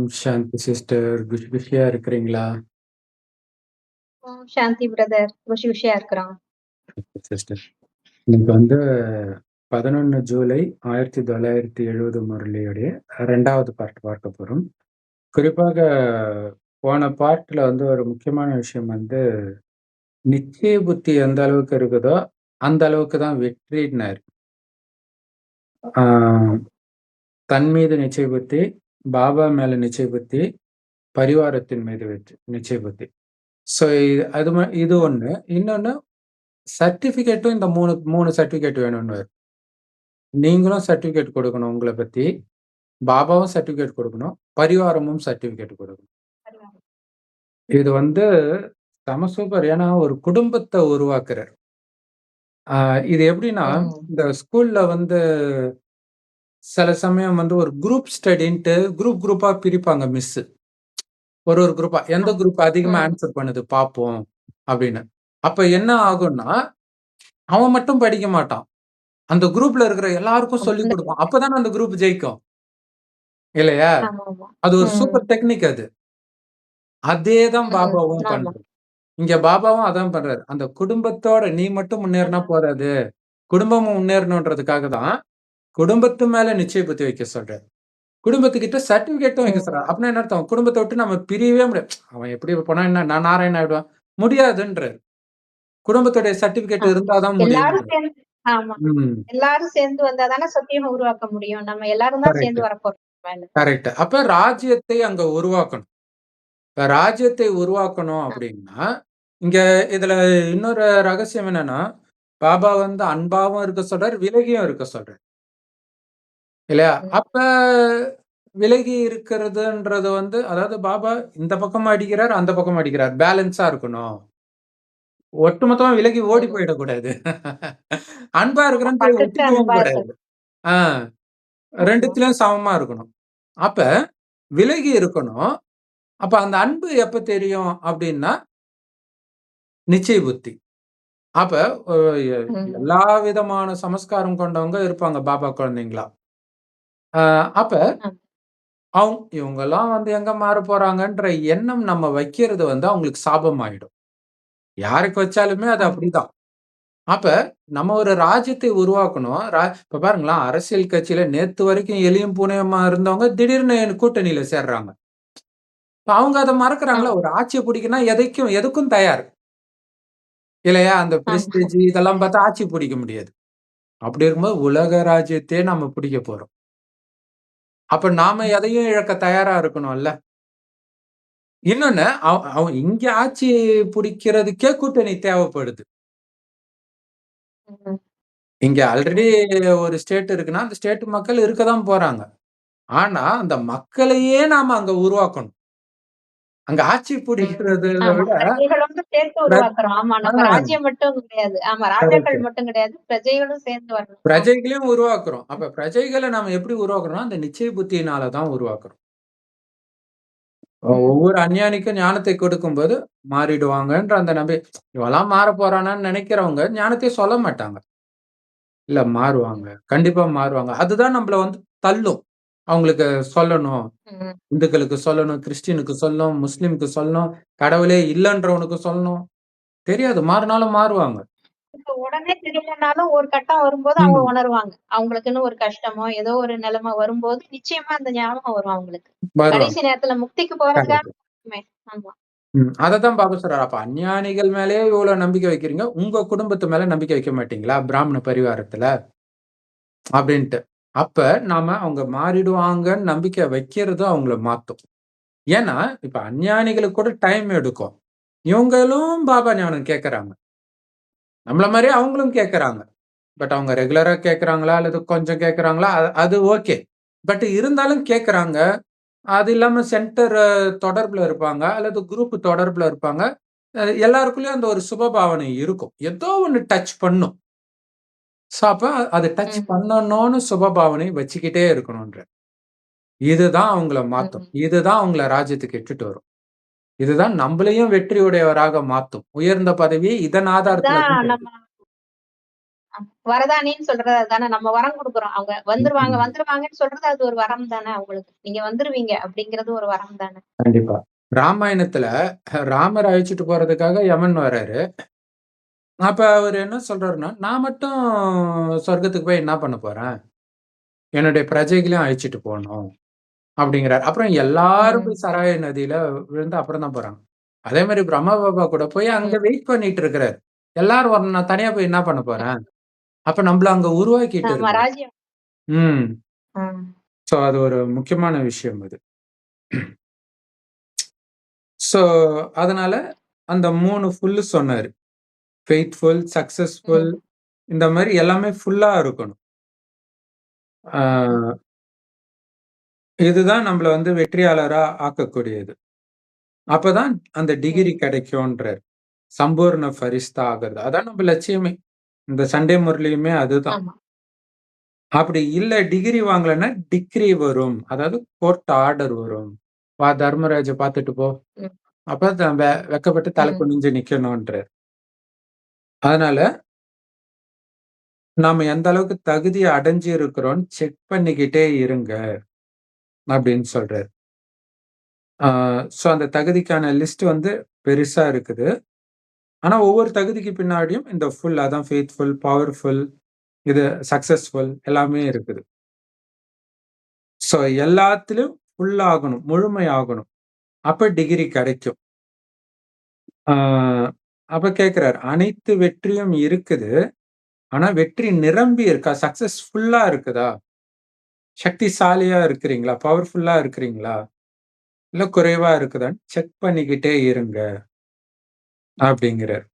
ஓம் சாந்தி sister. குஷியா இருக்கிறீங்களா? சாந்தி brother குஷியா இருக்கிறோம். சிஸ்டர். இன்னைக்கு வந்து 11 ஜூலை 1970 முரளியுடைய 2வது பார்ட் பார்க்க போறோம். குறிப்பாக போன பார்ட்ல வந்து ஒரு முக்கியமான விஷயம் வந்து, நிச்சய புத்தி எந்த அளவுக்கு இருக்குதோ, அந்த அளவுக்கு தான் வெற்றின்னாரு. ஆ தன் மீது நிச்சய புத்தி, பாபா மேல நிச்சய புத்தி, பரிவாரத்தின் மீது நிச்சய புத்தி. ஸோ இது ஒண்ணு. இன்னொன்னு சர்டிஃபிகேட்டும் இந்த 3 சர்டிஃபிகேட் வேணும்னுவாரு. நீங்களும் சர்டிஃபிகேட் கொடுக்கணும் உங்கள பத்தி. பாபாவும் சர்டிஃபிகேட் கொடுக்கணும். பரிவாரமும் சர்டிஃபிகேட் கொடுக்கணும். இது வந்து செம சூப்பர். ஏன்னா ஒரு குடும்பத்த உருவாக்குறார். இது எப்படின்னா, இந்த ஸ்கூல்ல வந்து சில சமயம் வந்து ஒரு குரூப் ஸ்டடின்ட்டு குரூப்பா பிரிப்பாங்க மிஸ்ஸு. ஒரு குரூப்பா. எந்த குரூப் அதிகமா ஆன்சர் பண்ணுது பார்ப்போம் அப்படின்னு. அப்ப என்ன ஆகும்னா, அவன் மட்டும் படிக்க மாட்டான். அந்த குரூப்ல இருக்கிற எல்லாருக்கும் சொல்லிக் கொடுப்பான். அப்பதானே அந்த குரூப் ஜெயிக்கும். இல்லையா? அது ஒரு சூப்பர் டெக்னிக் அது. அதேதான் பாபாவும் பண்றாரு. இங்க பாபாவும் அதான் பண்றாரு. அந்த குடும்பத்தோட நீ மட்டும் முன்னேறினா போதாது. குடும்பமும் முன்னேறணுன்றதுக்காக தான் குடும்பத்து மேல நிச்சய புத்தி வைக்க சொல்றாரு. குடும்பத்துக்கிட்ட சர்டிபிகேட்டும் வைக்க சொல்றாரு. அப்படின்னா என்ன அர்த்தம்? குடும்பத்தை விட்டு நம்ம பிரியவே முடியாது. அவன் எப்படி போனா என்ன, நான் நாராயணன் ஆயிடுவான். முடியாதுன்றாரு. குடும்பத்துடைய சர்டிபிகேட் இருந்தாதான் முடியும். எல்லாரும் சேர்ந்து வந்தாதானே சத்தியம் உருவாக்க முடியும். நம்ம எல்லாரும் தான் சேர்ந்து வரப்போறோம். கரெக்ட். அப்ப ராஜ்யத்தை அங்க உருவாக்கணும். இப்ப ராஜ்யத்தை உருவாக்கணும் அப்படின்னா, இங்க இதுல இன்னொரு ரகசியம் என்னன்னா, பாபா வந்து அன்பாவும் இருக்க சொல்றாரு, விலகியும் இருக்க சொல்றாரு. இல்லையா? அப்ப விலகி இருக்கிறதுன்றது வந்து, அதாவது பாபா இந்த பக்கம் அடிக்கிறார், அந்த பக்கம் அடிக்கிறார். பேலன்ஸா இருக்கணும். ஒட்டுமொத்தமா விலகி ஓடி போயிடக்கூடாது. அன்பா இருக்கிறேன்னு போய் ஒட்டிக்கவும் கூடாது. 2த்துலயும் சமமா இருக்கணும். அப்ப விலகி இருக்கணும். அப்ப அந்த அன்பு எப்ப தெரியும் அப்படின்னா, நிச்சய புத்தி. அப்ப எல்லா விதமான சமஸ்காரம் கொண்டவங்க இருப்பாங்க பாபா குழந்தைங்களா. அப்ப இவங்கெல்லாம் வந்து எங்க மாற போறாங்கன்ற எண்ணம் நம்ம வைக்கிறது வந்து அவங்களுக்கு சாபம் ஆயிடும். யாருக்கு வச்சாலுமே அது அப்படிதான். அப்ப நம்ம ஒரு ராஜ்யத்தை உருவாக்கணும். இப்ப பாருங்களேன், அரசியல் கட்சியில நேத்து வரைக்கும் எலியும் பூனையுமா இருந்தவங்க திடீர்னு கூட்டணியில சேர்றாங்க. அவங்க அதை மறக்கிறாங்களா? ஒரு ஆட்சியை பிடிக்கணும்னா எதுக்கும் தயார் இல்லையா? அந்த பிரஸ்டீஜ் இதெல்லாம் பார்த்தா ஆட்சி பிடிக்க முடியாது. அப்படி இருக்கும்போது உலக ராஜ்யத்தையே நம்ம பிடிக்க போறோம். அப்ப நாம எதையும் இழக்க தயாரா இருக்கணும்ல. இன்னொன்னு அவன் இங்க ஆட்சி பிடிக்கிறதுக்கே கூட்டணி தேவைப்படுது. இங்க ஆல்ரெடி ஒரு ஸ்டேட் இருக்குன்னா, அந்த ஸ்டேட் மக்கள் இருக்கதான் போறாங்க. ஆனா அந்த மக்களையே நாம அங்க உருவாக்கணும். அங்க ஆட்சி பிடிக்கிறத விட சேர்த்து உருவாக்குறோம். ஆமா, நம்ம ராஜ்யம் மட்டும் கிடையாது. ஆமா, ராஜாக்கள் மட்டும் கிடையாது, பிரஜைகளும் சேர்ந்து வரணும். பிரஜைகளையும் உருவாக்குறோம். அப்ப பிரஜைகளை நாம எப்படி உருவாக்குறோம்னா, அந்த நிச்சய புத்தியினாலதான் உருவாக்குறோம். ஒவ்வொரு அஞ்ஞானிக்கும் ஞானத்தை கொடுக்கும்போது மாறிடுவாங்கன்ற அந்த இவெல்லாம் மாற போறானான்னு நினைக்கிறவங்க ஞானத்தை சொல்ல மாட்டாங்க. இல்ல மாறுவாங்க. கண்டிப்பா மாறுவாங்க. அதுதான் நம்மள வந்து தள்ளும். அவங்களுக்கு சொல்லணும். இந்துக்களுக்கு சொல்லணும், கிறிஸ்டியனுக்கு சொல்லணும், முஸ்லிமுக்கு சொல்லணும், கடவுளே இல்லன்றவனுக்கு சொல்லணும். தெரியாது. மாறினாலும் மாறுவாங்க. உடனே தெரியலனாலும் ஒரு கட்டம் வரும்போது அவங்க உணர்வாங்க. அவங்களுக்குன்னு ஒரு கஷ்டமோ, ஏதோ ஒரு நிலைமை வரும்போது நிச்சயமா அந்த ஞாபகம் வரும் அவங்களுக்கு. கடைசி நேரத்துல முக்திக்கு போறதுக்காக. ஆமா. அததான் பாபா சொல்றாரு. அப்ப அஞ்ஞானிகள் மேலேயே இவ்வளவு நம்பிக்கை வைக்கிறீங்க. உங்க குடும்பத்து மேல நம்பிக்கை வைக்க மாட்டீங்களா? பிராமண பரிவாரத்துல அப்படின்ட்டு. அப்ப நாம அவங்க மாறிடுவாங்கன்னு நம்பிக்கை வைக்கிறது அவங்கள மாத்தும். ஏன்னா இப்ப அஞ்ஞானிகளுக்கு கூட டைம் எடுக்கும். இவங்களும் பாபா ஞானம் கேட்கறாங்க. நம்மள மாதிரியே அவங்களும் கேட்கறாங்க. பட் அவங்க ரெகுலரா கேட்கறாங்களா அல்லது கொஞ்சம் கேட்கறாங்களா அது ஓகே. பட் இருந்தாலும் கேட்கறாங்க. அது இல்லாம சென்டர் தொடர்புல இருப்பாங்க அல்லது குரூப் தொடர்புல இருப்பாங்க. எல்லாருக்குள்ளயும் அந்த ஒரு சுபபாவனை இருக்கும். ஏதோ ஒண்ணு டச் பண்ணும். சோ அப்ப அது டச் பண்ணணும்னு சுபபாவனை வச்சுக்கிட்டே இருக்கணும்ன்ற. இதுதான் அவங்கள மாத்தும். இதுதான் அவங்கள ராஜ்யத்துக்கு இட்டுட்டு வரும். இதுதான் நம்மளையும் வெற்றி உடையவராக மாத்தும். உயர்ந்த பதவியை இதன் ஆதாரத்துல வரதானின்னு சொல்றது அதுதானே. நம்ம வரம் குடுக்குறோம். அவங்க வந்துருவாங்கன்னு சொல்றது அது ஒரு வரம் தானே அவங்களுக்கு. நீங்க வந்துருவீங்க அப்படிங்கிறது ஒரு வரம் தானே. கண்டிப்பா. ராமாயணத்துல ராமர் அழைச்சிட்டு போறதுக்காக யமன் வராரு. அப்ப அவரு என்ன சொல்றாருன்னா, "நான் மட்டும் சொர்க்கத்துக்கு போய் என்ன பண்ண போறேன்? என்னுடைய பிரஜைகளையும் அழைச்சிட்டு போணும்." அப்படிங்கிறாரு. அப்புறம் எல்லாரும் போய் சராய நதியில விழுந்து அப்புறம் தான் போறாங்க. அதே மாரி பிரம்மா பாபா கூட போய் அங்க வெயிட் பண்ணிட்டு இருக்கிறாரு. எல்லாரும் வரணும். நான் தனியா போய் என்ன பண்ண போறேன்? அப்ப நம்மள அங்க உருவாக்கிட்டு ஆமா இருக்கு. ராஜ்யம். ம். ஆ. சோ அது ஒரு முக்கியமான விஷயம் அது. சோ அதனால அந்த 3 ஃபுல் சொன்னாரு. ஃபெய்த்ஃபுல், சக்சஸ்ஃபுல் இந்த மாரி எல்லாமே ஃபுல்லா இருக்கணும். ஆ இதுதான் நம்மள வந்து வெற்றியாளரா ஆக்கக்கூடியது. அப்பதான் அந்த டிகிரி கிடைக்கும்ன்றாரு. சம்பூர்ண ஃபரிஸ்தா ஆகுறது. அதான் நம்ம லட்சியமே. இந்த சண்டே முரளியுமே அதுதான். ஆமா. அப்படி இல்ல டிகிரி வாங்கலன்னா டிக்ரி வரும். அதாவது கோர்ட் ஆர்டர் வரும். "வா தர்மராஜ பார்த்துட்டு போ." ம். அப்ப வெட்கப்பட்டு தலை ம். குனிஞ்சு நிக்கணும்ன்றாரு. அதனால நாம எந்த அளவுக்கு தகுதிய அடைஞ்சு இருக்கிறோம்னு செக் பண்ணிக்கிட்டே இருங்க அப்படின்னு சொல்றாரு. சோ அந்த தகுதிக்கான லிஸ்ட் வந்து பெருசா இருக்குது. ஆனா ஒவ்வொரு தகுதிக்கு பின்னாடியும் இந்த ஃபுல் அதான் ஃபெய்த்ஃபுல், பவர்ஃபுல், இது சக்சஸ்ஃபுல் எல்லாமே இருக்குது. சோ எல்லாத்திலும் ஃபுல் ஆகணும், முழுமை ஆகணும். அப்ப டிகிரி கிடைக்கும். ஆ அப்ப கேட்கிறாரு, அனைத்து வெற்றியும் இருக்குது. ஆனா வெற்றி நிரம்பி இருக்கா? சக்சஸ்ஃபுல்லா இருக்குதா? சக்திசாலியா இருக்கிறீங்களா? பவர்ஃபுல்லா இருக்கிறீங்களா? இல்ல குறைவா இருக்குதான்னு செக் பண்ணிக்கிட்டே இருங்க அப்படிங்கிறாரு.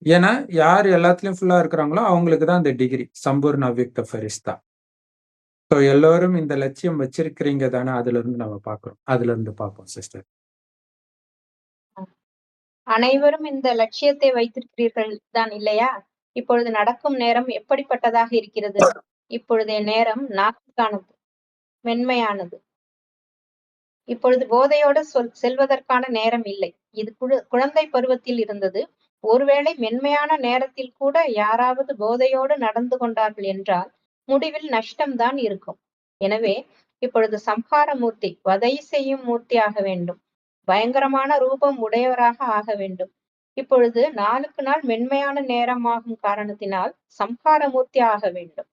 ஏன்னா, யார் எல்லாத்துலயும் ஃபுல்லா இருக்கிறாங்களோ, அவங்களுக்கு தான் அந்த டிகிரி. சம்பூர்ண அவ்யக்த ஃபரிஸ்தா. சோ எல்லோரும் இந்த லட்சியம் வச்சிருக்கிறீங்க தானே, அதிலிருந்து நம்ம பார்க்கிறோம். அதிலிருந்து பார்ப்போம் சிஸ்டர். அனைவரும் இந்த லட்சியத்தை வைத்திருக்கிறீர்கள் தான் இல்லையா? இப்பொழுது நடக்கும் நேரம் எப்படிப்பட்டதாக இருக்கிறது? இப்பொழுதைய நேரம் நாக்குக்கானது, மென்மையானது. இப்பொழுது போதையோடு செல்வதற்கான நேரம் இல்லை. இது குழந்தை பருவத்தில் இருந்தது. ஒருவேளை மென்மையான நேரத்தில் கூட யாராவது போதையோடு நடந்து கொண்டார்கள் என்றால் முடிவில் நஷ்டம்தான் இருக்கும். எனவே இப்பொழுது சம்ஹார மூர்த்தி, வதை செய்யும் மூர்த்தி ஆக வேண்டும். பயங்கரமான ரூபம் உடையவராக ஆக வேண்டும். இப்பொழுது நாளுக்கு நாள் மென்மையான நேரமாகும் காரணத்தினால் சம்ஹார மூர்த்தி ஆக வேண்டும்.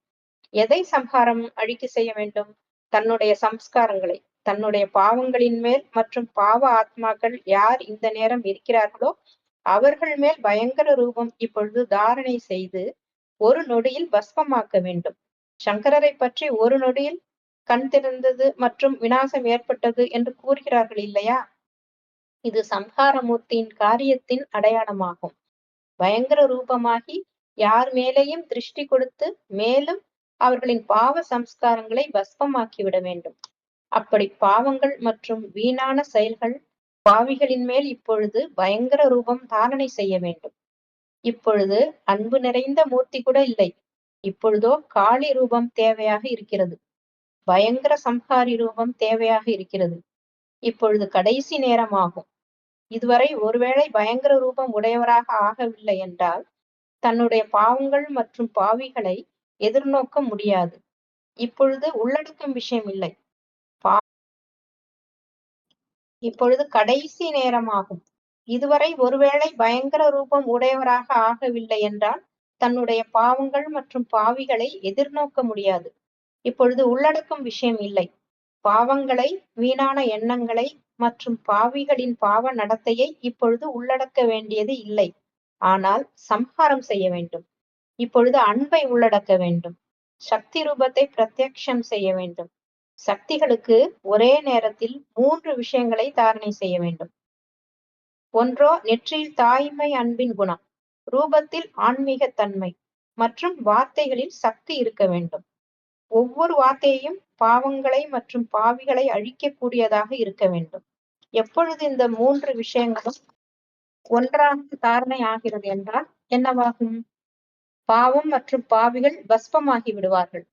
எதை சம்ஹாரம் அழிக்க செய்ய வேண்டும்? தன்னுடைய சம்ஸ்காரங்களை, தன்னுடைய பாவங்களின் மேல் மற்றும் பாவ ஆத்மாக்கள் யார் இந்த நேரம் இருக்கிறார்களோ அவர்கள் மேல் பயங்கர ரூபம் இப்பொழுது தாரணை செய்து ஒரு நொடியில் பஸ்மமாக்க வேண்டும். சங்கரரை பற்றி ஒரு நொடியில் கண் திறந்தது மற்றும் விநாசம் ஏற்பட்டது என்று கூறுகிறார்கள் இல்லையா? இது சம்ஹாரமூர்த்தியின் காரியத்தின் அடையாளமாகும். பயங்கர ரூபமாகி யார் மேலேயும் திருஷ்டி கொடுத்து மேலும் அவர்களின் பாவ சம்ஸ்காரங்களை பஸ்மமாக்கி விட வேண்டும். அப்படி பாவங்கள் மற்றும் வீணான செயல்கள் பாவிகளின் மேல் இப்பொழுது பயங்கர ரூபம் தாரணை செய்ய வேண்டும். இப்பொழுது அன்பு நிறைந்த மூர்த்தி கூட இல்லை. இப்பொழுதோ காளி ரூபம் தேவையாக இருக்கிறது. பயங்கர சம்ஹாரி ரூபம் தேவையாக இருக்கிறது. இப்பொழுது கடைசி நேரமாகும். இதுவரை ஒருவேளை பயங்கர ரூபம் உடையவராக ஆகவில்லை என்றால் தன்னுடைய பாவங்கள் மற்றும் பாவிகளை எதிர்நோக்க முடியாது. இப்பொழுது உள்ளடக்கும் விஷயம் இல்லை. இப்பொழுது கடைசி நேரமாகும். இதுவரை ஒருவேளை பயங்கர ரூபம் உடையவராக ஆகவில்லை என்றால் தன்னுடைய பாவங்கள் மற்றும் பாவிகளை எதிர்நோக்க முடியாது. இப்பொழுது உள்ளடக்கும் விஷயம் இல்லை. பாவங்களை, வீணான எண்ணங்களை மற்றும் பாவிகளின் பாவ நடத்தையை இப்பொழுது உள்ளடக்க வேண்டியது இல்லை. ஆனால் சம்ஹாரம் செய்ய வேண்டும். இப்பொழுது அன்பை உள்ளடக்க வேண்டும். சக்தி ரூபத்தை பிரத்யக்ஷம் செய்ய வேண்டும். சக்திகளுக்கு ஒரே நேரத்தில் 3 விஷயங்களை தாரணை செய்ய வேண்டும். ஒன்றோ நெற்றியில் தாய்மை அன்பின் குணம், ரூபத்தில் ஆன்மீக தன்மை மற்றும் வார்த்தைகளில் சக்தி இருக்க வேண்டும். ஒவ்வொரு வார்த்தையையும் பாவங்களை மற்றும் பாவிகளை அழிக்கக்கூடியதாக இருக்க வேண்டும். எப்பொழுது இந்த 3 விஷயங்களும் ஒன்றாக தாரணை ஆகிறது என்றால் என்னவாகும்? பாவம் மற்றும் பாவிகள் பஸ்பமாகி விடுவார்கள்.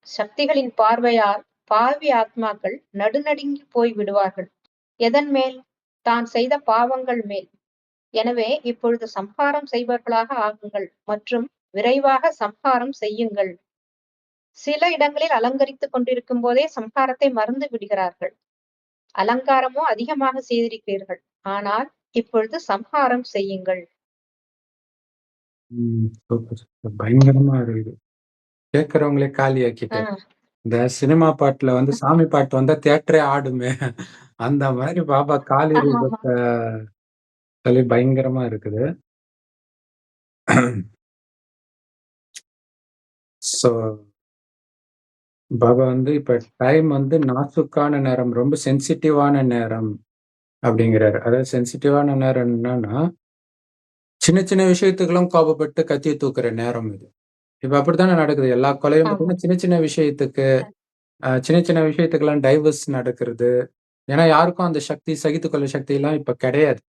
சக்திகளின் பார்வையால் பாவி ஆத்மாக்கள் நடுநடுங்கி போய் விடுவார்கள். எதன் மேல்? தான் செய்த பாவங்கள் மேல். எனவே இப்பொழுது சம்ஹாரம் செய்பவர்களாக ஆகுங்கள் மற்றும் விரைவாக சம்ஹாரம் செய்யுங்கள். சில இடங்களில் அலங்கரித்துக் கொண்டிருக்கும் போதே சம்ஹாரத்தை மறந்து விடுகிறார்கள். அலங்காரமோ அதிகமாக செய்திருக்கிறீர்கள். ஆனால் இப்பொழுது சம்ஹாரம் செய்யுங்கள். Super, super. பயங்கரமா இருக்குது. கேட்கிறவங்களே காலி ஆக்கிட்டாரு. ஆ, இந்த சினிமா பாட்டுல வந்து சாமி பாட்டு வந்தா தியேட்டரே ஆடுமே, அந்த மாதிரி பாபா காளி ஆமாமா. ரூபத்த சொல்லி பயங்கரமா இருக்குது. ஸோ பாபா வந்து இப்ப டைம் வந்து நாசூக்கான நேரம், ரொம்ப சென்சிட்டிவான நேரம் அப்படிங்கிறாரு. அதாவது சென்சிட்டிவான நேரம் என்னன்னா, சின்ன சின்ன விஷயத்துக்கெல்லாம் கோபப்பட்டு கத்திய தூக்குற நேரம் இது. இப்ப அப்படித்தானே நடக்குது. எல்லா கொலையும் ஆமா. பார்த்தீங்கன்னா, சின்ன சின்ன விஷயத்துக்கு சின்ன சின்ன விஷயத்துக்கெல்லாம் டைவர்ஸ் நடக்கிறது. ஏன்னா யாருக்கும் அந்த சக்தி, சகித்துக்கொள்ள சக்திலாம் இப்ப கிடையாது.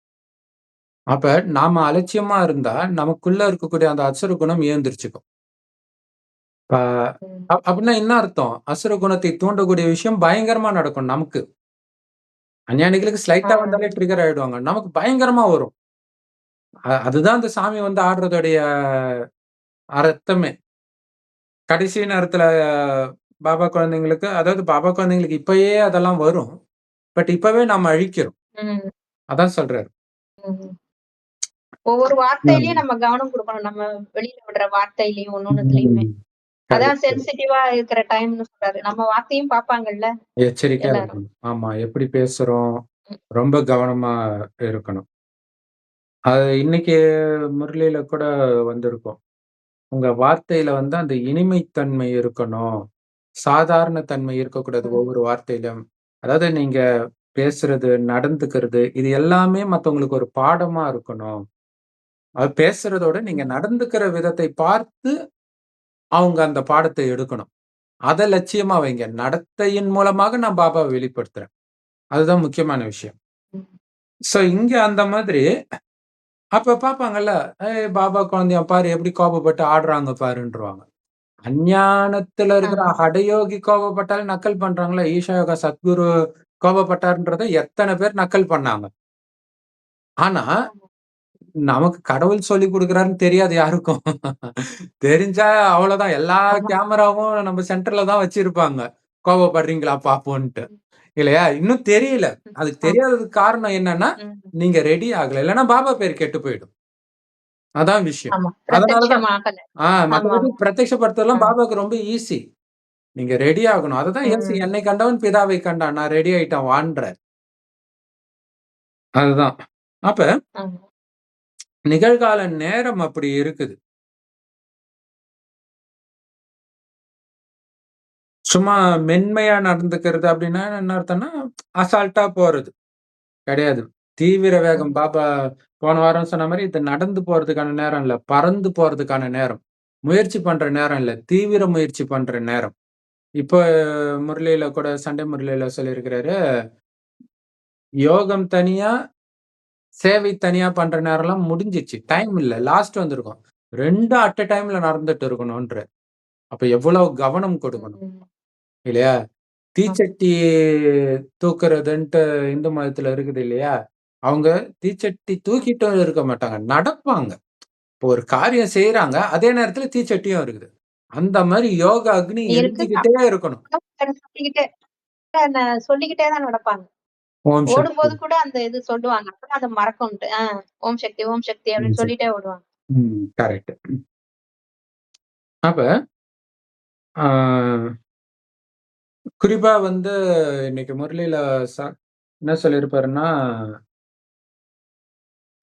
அப்ப நாம அலட்சியமா இருந்தா, நமக்குள்ள இருக்கக்கூடிய அந்த அசுர குணம் எழுந்திரிச்சுக்கும். இப்ப ம். அப்படின்னா என்ன அர்த்தம்? அசுர குணத்தை தூண்டக்கூடிய விஷயம் பயங்கரமா நடக்கும் நமக்கு. அஞ்ஞானிகளுக்கு ஆ, ஸ்லைட்டா வந்தாலே ட்ரிகர் ஆயிடுவாங்க. நமக்கு பயங்கரமா வரும். அதுதான் அந்த சாமி வந்து ஆடுறதுடைய அர்த்தமே. கடைசி நேரத்துல பாபா குழந்தைங்களுக்கு அதாவது பாபா குழந்தைங்களுக்கு இப்பயே அதெல்லாம் வரும். பட் இப்பவே நாம அழிக்கிறோம். ம், அதான் சொல்றாரு. ம். ஒவ்வொரு ஆமா. வார்த்தையிலயும் நம்ம கவனம் குடுக்கணும். நம்ம வெளியில விடுற வார்த்தையிலயும் ஒண்ணொண்ணுத்துலயுமே. ம். அதான் கரெக்ட். சென்சிட்டிவா இருக்கிற டைம்ன்னு சொல்றாரு. நம்ம வார்த்தையும் பார்ப்பாங்கல்ல எச்சரிக்கையா எல்லாரும். இருக்கணும். ஆமா. எப்படி பேசுறோம்? ம், ரொம்ப கவனமா இருக்கணும். அது இன்னைக்கு முரளியில கூட வந்திருக்கும். உங்க வார்த்தையில வந்து அந்த இனிமைத்தன்மை இருக்கணும். சாதாரண தன்மை இருக்கக்கூடாது ம், ஒவ்வொரு வார்த்தையிலும். அதாவது நீங்க பேசுறது, நடந்துக்கிறது, இது எல்லாமே மத்தவங்களுக்கு ஒரு பாடமா இருக்கணும். அது பேசுறதோட நீங்க ம், நடந்துக்கிற விதத்தை பார்த்து அவங்க அந்த பாடத்தை எடுக்கணும். அத லட்சியமா வைங்க. நடத்தையின் மூலமாக நான் பாபாவ வெளிப்படுத்துறேன். அதுதான் முக்கியமான விஷயம். ம். சோ இங்க அந்த மாதிரி அப்ப பார்ப்பாங்கல்ல, "ஏய் பாபா குழந்தைய பாரு எப்படி கோபப்பட்டு ஆடுறாங்க பாருன்றுவாங்க." அஞ்ஞானத்துல ஆ, இருக்கிற ஹடயோகி கோபப்பட்டாலே நக்கல் பண்றாங்கல்ல. ஈஷா யோகா சத்குரு கோபப்பட்டாருன்றத எத்தன பேர் நக்கல் பண்ணாங்க. ஆனா, ஆமா, நமக்கு கடவுள் சொல்லிக் குடுக்குறாருன்னு தெரியாது யாருக்கும். தெரிஞ்சா அவ்வளோதான். எல்லா ஆமா. கேமராவும் நம்ம சென்டர்ல தான் வச்சிருப்பாங்க. கோபப்படுறீங்களா பாப்போன்ட்டு. ம், இல்லையா? இன்னும் தெரியல. ம். அதுக்கு ஆமா. தெரியாததுக்கு காரணம் என்னன்னா, ம். நீங்க ரெடி ஆகல. இல்லன்னா பாபா பேர் கெட்டு போயிடும். அதான் விஷயம். ஆமா. அதனால தான் பிரத்யட்சமாகல. மத்தபடி ஆமாமா. ஆ. பிரத்யக்ஷப்படுத்துறதெல்லாம் பாபாவுக்கு ரொம்ப ஈஸி. நீங்க ரெடி ஆகணும். அததான் இயேசு ம். "என்னை கண்டவன் பிதாவை கண்டான். நான் ரெடி ஆயிட்டேன் வான்றார்." அதுதான். அப்ப ஆமா. நிகழ்கால நேரம் அப்படி இருக்குது. சும்மா மென்மையா நடந்துக்கிறது அப்படின்னா என்ன அர்த்தம்னா, அசால்ட்டா போறது கிடையாது. தீவிர வேகம் ம். பாபா போன வாரம் சொன்ன மாரி இது நடந்து போறதுக்கான நேரம் இல்ல. பறந்து போறதுக்கான நேரம். முயற்சி பண்ற நேரம் இல்ல. தீவிர முயற்சி பண்ற நேரம். இப்ப முரளியில கூட சண்டே முரளியில சொல்லியிருக்கிறாரு, யோகம் தனியா, சேவை தனியா பண்ற நேரம்லாம் முடிஞ்சிச்சு. டைம் இல்ல. லாஸ்ட் வந்திருக்கும். 2ம் அட் அ டைம்ல நடந்துட்டு இருக்கணும்ன்றாரு. அப்ப எவ்வளவு கவனம் கொடுக்கணும். ம். இல்லையா? ஆமா. தீச்சட்டி தூக்குறதுன்ட்டு இந்து மதத்துல இருக்குது இல்லையா? அவங்க தீச்சட்டி தூக்கிட்டும் இருக்க மாட்டாங்க. நடப்பாங்க. இப்போ ஒரு காரியம் செய்றாங்க. அதே நேரத்துல தீச்சட்டியும் இருக்குது. அந்த மாரி யோக அக்னி இருக்கு. எரிஞ்சுகிட்டே இருக்கணும். சொல்லிக்கிட்டே சொல்லிக்கிட்டே தான் நடப்பாங்க. ஓம் சக்தி. ஓடும்போது கூட அந்த இது சொல்லுவாங்க. அப்பதான் அத மறக்கும்ன்ட்டு. ஓம் சக்தி, ஓம் சக்தி ஓம் அப்படின்னு சக்தி. சொல்லிட்டே ஓடுவாங்க. கரெக்ட். அப்ப ஆ குறிப்பா வந்து இன்னைக்கு முரளியில ச என்ன சொல்லியிருப்பாருன்னா,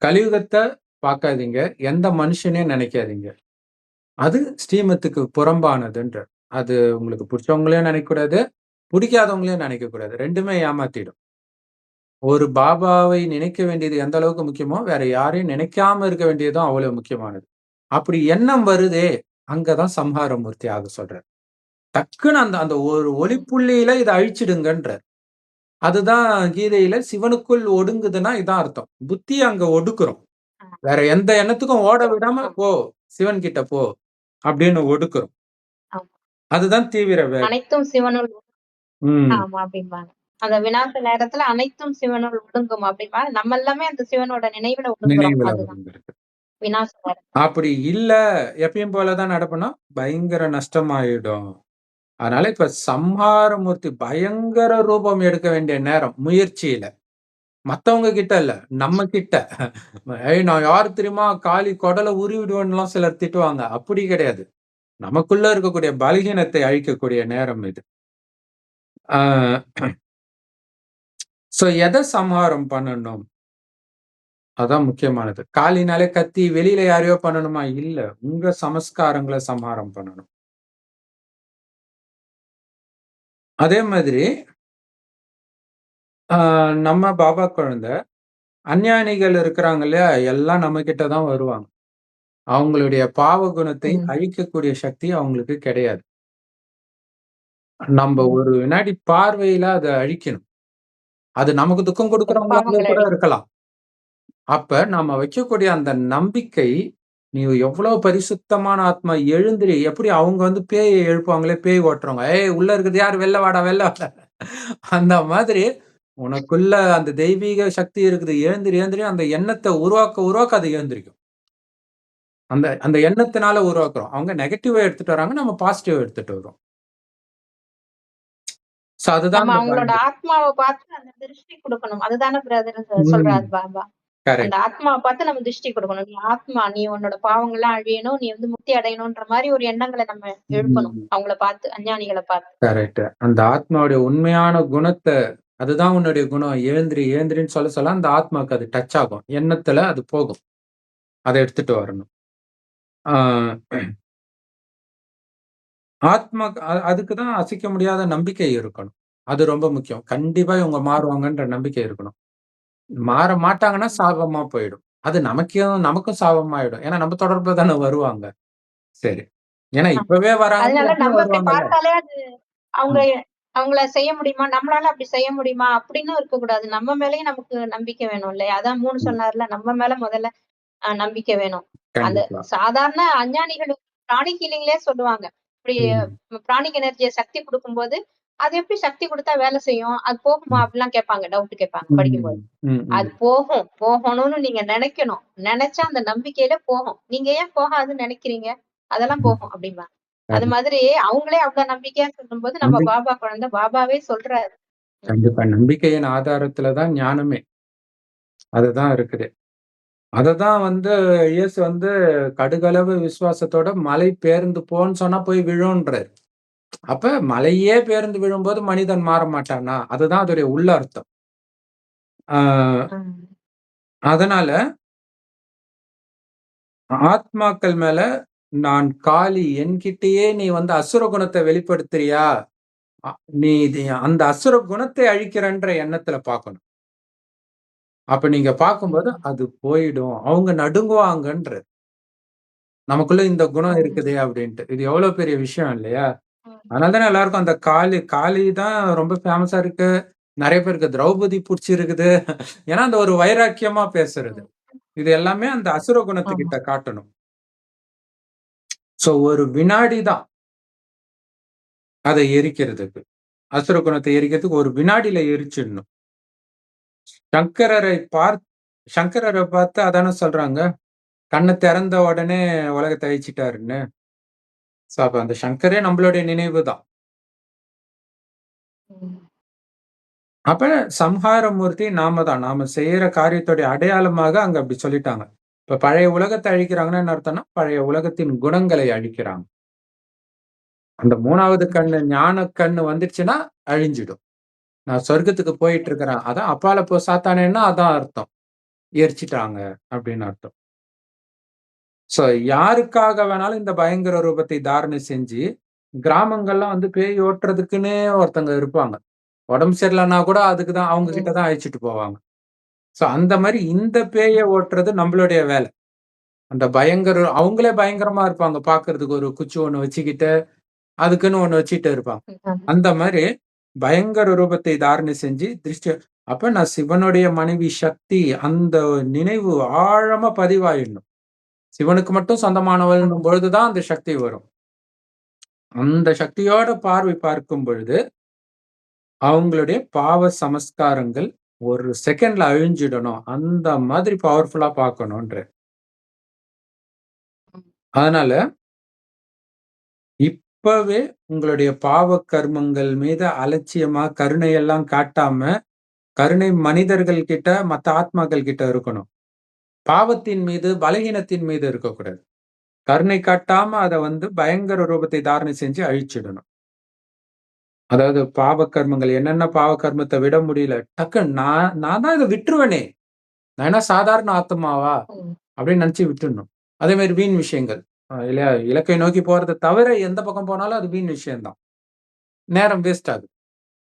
கலியுகத்த பார்க்காதீங்க. எந்த மனுஷனையும் நினைக்காதீங்க. அது ஸ்ரீமத்துக்கு புறம்பானதுன்றார். அது உங்களுக்கு புடிச்சவங்களையும் நினைக்கக்கூடாது, புடிக்காதவங்களையும் நினைக்கக்கூடாது. 2மே ஏமாத்திடும். ஒரு பாபாவை நினைக்க வேண்டியது எந்த அளவுக்கு முக்கியமோ, வேற யாரையும் நினைக்காம இருக்க வேண்டியதும் அவ்வளவு முக்கியமானது. அப்படி எண்ணம் வருதே, அங்க தான் சம்ஹார மூர்த்தி ஆக சொல்றார். டக்குனு அந்த அந்த ஒரு ம். ஒளிப்புள்ளியில இத அழிச்சிடுங்கன்றார். அதுதான் கீதையில சிவனுக்குள் ஒடுங்குதுன்னா இதான் அர்த்தம். புத்திய அங்க ஒடுக்குறோம். ஆ. வேற எந்த எண்ணத்துக்கும் ஓட ஒடுக்குறோம். விடாம ஆமா, போ, சிவன் கிட்ட போ அப்படின்னு ஒடுக்குறோம். ஆமா. அதுதான் தீவிர வேகம். அனைத்தும் சிவனுள் ம். ஆமா அப்படிம்பாங்க. அந்த விநாச நேரத்துல அனைத்தும் சிவனுள் ஒடுங்கும் அப்படிம்பாங்க. நம்ம எல்லாமே அந்த சிவனோட நினைவுல ஒடுங்குறோம். நினைவுல அதுதான். வருகிறது. விநாசம் வரும். அப்படி இல்ல, எப்பயும் போல தான் நடப்புனா, பயங்கர நஷ்டமாயிடும். அதனால இப்ப சம்ஹாரமூர்த்தி பயங்கர ரூபம் எடுக்க வேண்டிய நேரம், முயற்சியில. மத்தவங்க கிட்ட இல்ல, நம்ம கிட்ட. "ஏய் நான் யாரு தெரியுமா? காளி குடல உருவிடுவேன்லாம்" சிலர் திட்டுவாங்க. அப்படி கிடையாது. நமக்குள்ள இருக்கக்கூடிய பலகீனத்தை அழிக்கக்கூடிய நேரம் இது. ஆ சோ எத சம்ஹாரம் பண்ணணும்? அதான் முக்கியமானது. காளினாலே கத்தி வெளியில யாரையோ பண்ணணுமா? இல்ல. உங்க சமஸ்காரங்கள சம்ஹாரம் பண்ணணும். அதே மாதிரி ஆ நம்ம பாபா குழந்தை, அஞ்ஞானிகள் இருக்கிறாங்க இல்லையா? எல்லாம் நம்ம கிட்ட தான் வருவாங்க. அவங்களுடைய பாவ குணத்தை ம். அழிக்கக்கூடிய சக்தி அவங்களுக்கு கிடையாது. நம்ப ம். ஒரு வினாடி பார்வையில அத அழிக்கணும். அது நமக்கு துக்கம் குடுக்குறவங்களாவே பாவங்கள கூட அழிக்கும். இருக்கலாம். அப்ப நாம வைக்கக்கூடிய அந்த நம்பிக்கை, நீ எவ்வளவு பரிசுத்தமான ஆத்மா எழுந்திரி. எப்படி அவங்க வந்து பேய எழுப்புவாங்களே, பேய் ஓட்டுறவங்க. "ஏய் உள்ள இருக்குது யாரு? வெளில வாடா, வெளில வாடா." அந்த மாதிரி உனக்குள்ள அந்த தெய்வீக சக்தி இருக்குது. எழுந்திரி, எழுந்திரி அந்த எண்ணத்த உருவாக்க, உருவாக்க அது எழுந்திரிக்கும். அந்த அந்த எண்ணத்தினால உருவாக்குறோம். அவங்க நெகட்டிவா எடுத்துட்டு வராங்க. நம்ம பாசிட்டிவா எடுத்துட்டு வர்றோம். சோ அதுதான் நம்ம அந்த அவங்களோட பாயிண்ட். ஆத்மாவ பார்த்து அந்த திருஷ்டி குடுக்கணும். அதுதானே பிரதர் ம். சொல்றாரு பாபா. அந்த கரெக்ட். ஆத்மாவ பார்த்து நம்ம திருஷ்டி குடுக்கணும். நீ ஆத்மா, நீ உன்னோட பாவங்கள்லாம் அழியணும். நீ வந்து முக்தி அடையணுன்ற மாரி ஒரு எண்ணங்கள நம்ம எழுப்பணும். ம். அவங்கள பார்த்து, அஞ்ஞானிகள பார்த்து. கரெக்ட். அந்த ஆத்மாவுடைய உண்மையான குணத்த அதுதான் உன்னுடைய குணம். எழுந்திரி, எழுந்திரின்னு சொல்ல, சொல்ல அந்த ஆத்மாக்கு அது டச் ஆகும். எண்ணத்துல அது போகும். அத எடுத்துட்டு வரணும். ஆ ஆத்மா அதுக்கு தான் அசைக்க முடியாத நம்பிக்கை இருக்கணும். அது ரொம்ப முக்கியம். கண்டிப்பா இவங்க மாறுவாங்கன்ற நம்பிக்கை இருக்கணும். மாற மாட்டாங்கன்னா சாபமா போயிடும். அது நமக்கும் சாபமாயிடும். ஏன்னா நம்ம தொடர்புல தானே வருவாங்க. சரி. ஏன்னா இப்பவே வராங்கன்னு அதனால எப்பயும் நம்ம அப்படி வருவாங்கல்ல. பார்த்தாலே அது அவங்க ம். அவங்கள செய்ய முடியுமா? நம்மளால அப்படி செய்ய முடியுமா? அப்படின்னு இருக்கக்கூடாது. நம்ம மேலயும் நமக்கு நம்பிக்கை வேணும் இல்லையா? அதான் 3 ம். சொன்னார்ல. நம்ம மேல முதல்ல நம்பிக்கை வேணும். அந்த கண்டிப்பா. சாதாரண அஞ்ஞானிகளுக்கு பிராணிக் ஹீலிங்லயே சொல்லுவாங்க. இப்படி ம். பிராணிக் எனர்ஜிய சக்தி குடுக்கும்போது, அது எப்படி சக்தி குடுத்தா வேலை செய்யும்? அது போகுமா? ம். அப்படிலாம் கேட்பாங்க. டவுட் கேட்பாங்க ம். படிக்கும்போது. ம். அது ம். போகும். போகணும்னு நீங்க நெனைக்கணும். நெனச்சா அந்த நம்பிக்கையில போகும். நீங்க ஏன் போகாதுன்னு நெனைக்கிறீங்க? அதெல்லாம் ம். போகும் அப்டிம்பாங்க. அது அது மாதிரி அவங்களே அவ்ளோ நம்பிக்கையா சொல்லும்போது, நம்ம நம்பி பாபா குழந்தை பாபாவே சொல்றாரு. ம். கண்டிப்பா. நம்பிக்கையின் ஆதாரத்துல தான் ஞானமே. அதுதான் இருக்குது. அததான் வந்து இயேசு வந்து கடுகளவு விசுவாசத்தோட மலை பெயர்ந்து போன்னு சொன்னா போய் விழுன்றாரு. அப்ப மலையே பெயர்ந்து விழும்போது மனிதன் மாற மாட்டானா? அதுதான் அதோடைய உள்ள அர்த்தம். ஆ ம். அதனால ஆத்மாக்கள் மேல நான் காளி என்கிட்டயே நீ வந்து அசுர குணத்த வெளிப்படுத்துறியா? அ நீ இது அந்த அசுர குணத்தை அழிக்கிறன்ற எண்ணத்துல பார்க்கணும். அப்ப நீங்க பார்க்கும்போது ம். அது போயிடும். அவங்க நடுங்குவாங்கன்றாரு. நமக்குள்ள இந்த குணம் ம். இருக்குதே அப்டின்ட்டு. இது எவ்வளோ பெரிய விஷயம் இல்லையா? ம். அதனால தானே எல்லாருக்கும் அந்த காளி காளி தான் ரொம்ப ஃபேமஸா இருக்கு. நெறைய பேருக்கு திரௌபதி புடிச்சிருக்குது. ஏன்னா, அந்த ஒரு வைராக்கியமா பேசுறது. ம். இது எல்லாமே அந்த அசுர ஆமா. குணத்துக்கிட்ட காட்டணும். சோ ஒரு வினாடி தான் அத எரிக்கிறதுக்கு. அசுர குணத்த எரிக்கிறதுக்கு ஒரு வினாடில எரிச்சிடணும். சங்கரரை பார்த் சங்கரர பார்த்து அதானே சொல்றாங்க. கண்ண திறந்த உடனே உலகத்த அழிச்சுட்டாருன்னு. சோ அப்ப அந்த சங்கரே நம்மளுடைய நினைவு தான். ம். அப்ப சம்ஹார மூர்த்தி நாம தான். நாம செய்யற காரியத்துடைய அடையாளமாக அங்க அப்படி சொல்லிட்டாங்க. இப்ப பழைய உலகத்த அழிக்கிறாங்கன்னா என்ன அர்த்தம்னா, பழைய உலகத்தின் குணங்களை அழிக்கிறாங்க. அந்த 3வது கண்ணு ஞான கண்ணு வந்துருச்சுன்னா அழிஞ்சிடும். நான் சொர்க்கத்துக்கு போயிட்டு இருக்கிறேன். அதான் அப்பால போ சாத்தானேன்னா அதான் அர்த்தம். எரிச்சுட்டாங்க அப்படின்னு அர்த்தம். சோ யாருக்காக வேணாலும் இந்த பயங்கர ரூபத்தை தாரணை செஞ்சு, கிராமங்கள்லாம் வந்து பேய் ஓட்டுறதுக்குன்னே ஒருத்தங்க இருப்பாங்க. உடம்பு சரியில்லன்னா கூட அதுக்கு தான் அவங்க கிட்ட ம். தான் அழைச்சுட்டு போவாங்க. சோ அந்த மாரி இந்த பேய ஓட்டுறது நம்மளுடைய வேல. அந்த பயங்கர அவங்களே பயங்கரமா இருப்பாங்க பார்க்கறதுக்கு. ஒரு குச்சி ஒண்ணு வச்சுக்கிட்டு, அதுக்குன்னு ஒண்ணு வச்சுட்டு இருப்பாங்க. ம். அந்த மாரி பயங்கர ரூபத்தை தாரணை செஞ்சு திருஷ்டி அப்ப நான் சிவனுடைய மனைவி சக்தி அந்த நினைவு ஆழமா பதிவாயிடணும். சிவனுக்கு மட்டும் சொந்தமானவள்ன்னும் ம். பொழுது தான் அந்த சக்தி வரும். அந்த சக்தியோட பார்வை பார்க்கும் பொழுது, அவங்களுடைய பாவ சமஸ்காரங்கள் ஒரு செகண்ட்ல அழிஞ்சிடணும். அந்த மாதிரி பவர்ஃபுல்லா பார்க்கணுன்றேன். அதனால இப்பவே உங்களுடைய பாவ கர்மங்கள் மீது அலட்சியமா கருணையெல்லாம் காட்டாம, கருணை மனிதர்கள் கிட்ட, மத்த ஆத்மாக்கள் கிட்ட இருக்கணும். பாவத்தின் மீது, பலகீனத்தின் மீது இருக்கக்கூடாது. கருணை காட்டாம அத பயங்கர ரூபத்தை தாரணை செஞ்சு அழிச்சிடணும். அதாவது பாவ கர்மங்கள் என்னென்ன பாவ கர்மத்த விட முடியல. டக்குன்னு நான் தான் இத விட்டுருவேனே! நான் என்ன சாதாரண ஆத்மாவா? அப்படின்னு நினைச்சு விட்டுடணும். அதே மாரி வீண் விஷயங்கள். இல்லையா? இலக்கை நோக்கி போறத தவிர எந்த பக்கம் போனாலும் அது வீண் விஷயம் தான். நேரம் வேஸ்ட் ஆகுது.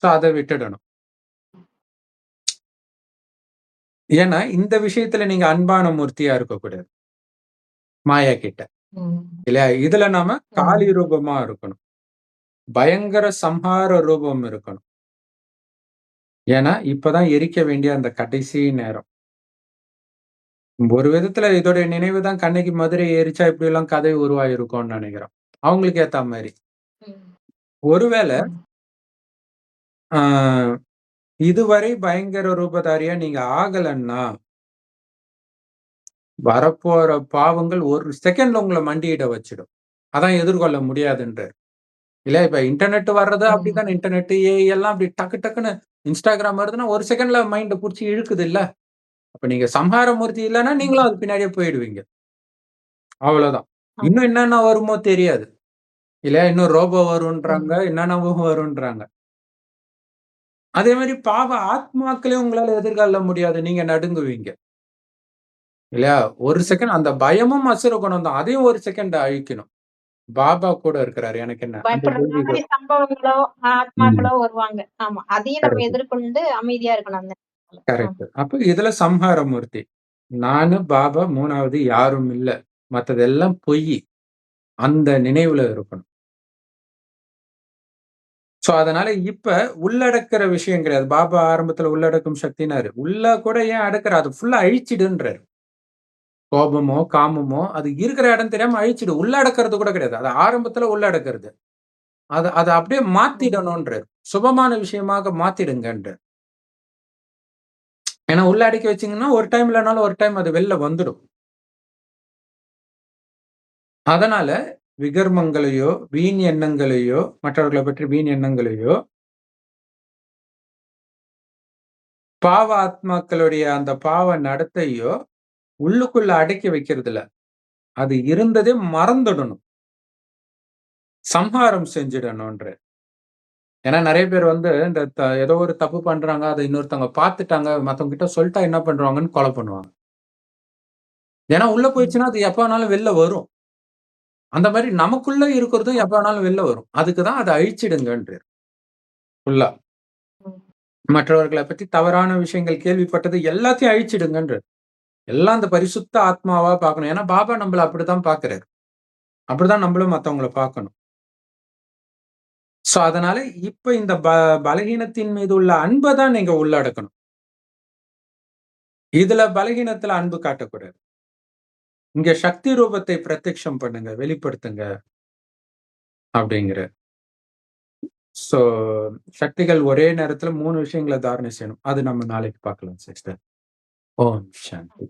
ஸோ அத விட்டுடணும். ஏன்னா, இந்த விஷயத்துல நீங்க அன்பான மூர்த்தியா இருக்கக்கூடாது. மாயா கிட்ட. இல்லையா? இதுல நாம காளி ரூபமா இருக்கணும். பயங்கர சம்ஹார ரூபம் இருக்கணும். ஏன்னா, இப்பதான் எரிக்க வேண்டிய அந்த கடைசி நேரம். ஒரு விதத்துல இதோடைய நினைவு தான் கண்ணகி மதுரை எரிச்சா இப்படியெல்லாம் கதை உருவாகிருக்கும்னு நெனைக்கிறேன். அவங்களுக்கு ஏத்தா மாரி. ஒருவேள ஆ இதுவரை பயங்கர ரூபதாரியா நீங்க ஆகலன்னா, வரப்போற பாவங்கள் ஒரு செகண்ட்ல உங்கள மண்டியிட வச்சுடும். அதான் எதிர்கொள்ள முடியாதுன்றாரு. இல்ல இப்ப இன்டர்நெட் வர்றது அப்படித்தானே. இன்டர்நெட், ஏஐ எல்லாம் அப்படி டக்கு டக்குன்னு Instagram வருதுன்னா, ஒரு செகண்ட்ல மைண்ட புடிச்சு இழுக்குதுல்ல. அப்ப நீங்க சம்ஹாரமூர்த்தி இல்லன்னா, நீங்களும் அது பின்னாடியே போயிடுவீங்க. அவ்வளவுதான். இன்னும் என்னென்ன வருமோ தெரியாது. இல்ல இன்னும் ரோபோ வருன்றாங்க, என்னென்னவோ வருன்றாங்க. அதே மாரி பாவ ஆத்மாக்களையும் உங்களால எதிர்கொள்ள முடியாது. நீங்க நடுங்குவீங்க. இல்லையா? ஒரு செகண்ட் அந்த பயமும் அசுர குணம் தான். அதையும் ஒரு செகண்ட் அழிக்கணும். பாபா கூட இருக்கிறாரு. எனக்கு என்ன? அந்த பயப்படுற தெய்வீக மாதிரி சம்பவங்களோ, ம். ஆத்மாக்களோ வருவாங்க. ஆமா. அதையும் நம்ம கரெக்ட், எதிர்கொண்டு அமைதியா இருக்கணும் அந்த நேரத்துல. கரெக்ட். அப்ப இதுல சம்ஹாரமூர்த்தி. நானு, பாபா 3வது யாரும் இல்ல. மத்ததெல்லாம் பொய்யி. அந்த நினைவுல இருக்கணும். சோ, அதனால இப்ப உள்ளடக்குற விஷயம் கிடையாது. பாபா ஆரம்பத்துல உள்ளடக்கும் சக்தினாரு. உள்ள கூட ஏன் அடக்குற? அது ஃபுல்லா அழிச்சிடுன்றாரு. கோபமோ, காமமோ அது இருக்கிற இடம் தெரியாம அழிச்சிடு. உள்ளடக்குறது கூட கிடையாது. அது ஆரம்பத்துல உள்ளடக்குறது. அத அத அப்படியே மாத்திடணுன்றாரு. சுபமான விஷயமாக மாத்திடுங்கன்றாரு. ஏன்னா உள்ள அடக்கி வச்சீங்கன்னா, ஒரு டைம் இல்லனாலும் ஒரு டைம் அது வெளில வந்துடும். அதனால விகர்மங்களையோ, வீண் எண்ணங்களையோ, மற்றவர்கள பற்றி வீண் எண்ணங்களையோ, பாவ ஆத்மாக்களுடைய அந்த பாவ நடத்தையோ உள்ளுக்குள்ள அடக்கி வைக்கிறதில்ல. அது இருந்ததே மறந்துடணும். சம்ஹாரம் செஞ்சிடணுன்றாரு. ஏன்னா நெறைய பேர் இந்த ஏதோ ஒரு தப்பு பண்றாங்க. அத இன்னொருத்தவங்க பார்த்துட்டாங்க. மத்தவங்க கிட்ட சொல்ட்டா என்ன பண்ருவாங்கன்னு கொலை பண்ணுவாங்க. ஏன்னா உள்ள போயிடுச்சுன்னா, அது எப்ப வேணாலும் வெளில வரும். அந்த மாரி நமக்குள்ள இருக்கிறதும் எப்ப வேணாலும் வெளில வரும். அதுக்கு தான் அத அழிச்சிடுங்கன்றாரு. ஃபுல்லா. மற்றவர்கள பத்தி தவறான விஷயங்கள் கேள்விப்பட்டது எல்லாத்தையும் அழிச்சிடுங்கன்றாரு. எல்லாம் அந்த பரிசுத்த ஆத்மாவா பார்க்கணும். ஏன்னா பாபா நம்மள அப்படித்தான் பார்க்கிறாரு. அப்படிதான் நம்மளும் மத்தவங்கள பார்க்கணும். சோ அதனால இப்ப இந்த பலகீனத்தின் மீது உள்ள அன்ப தான் நீங்க உள்ளடக்கணும். இதுல பலகீனத்துல அன்பு காட்டக்கூடாது. இங்க சக்தி ரூபத்தை பிரத்யக்ஷம் பண்ணுங்க, வெளிப்படுத்துங்க அப்படிங்கிறார். சோ சக்திகள் ஒரே நேரத்துல 3 விஷயங்கள தாரணை செய்யணும். அது நம்ம நாளைக்கு பார்க்கலாம் சிஸ்டர். ஓம் சாந்தி.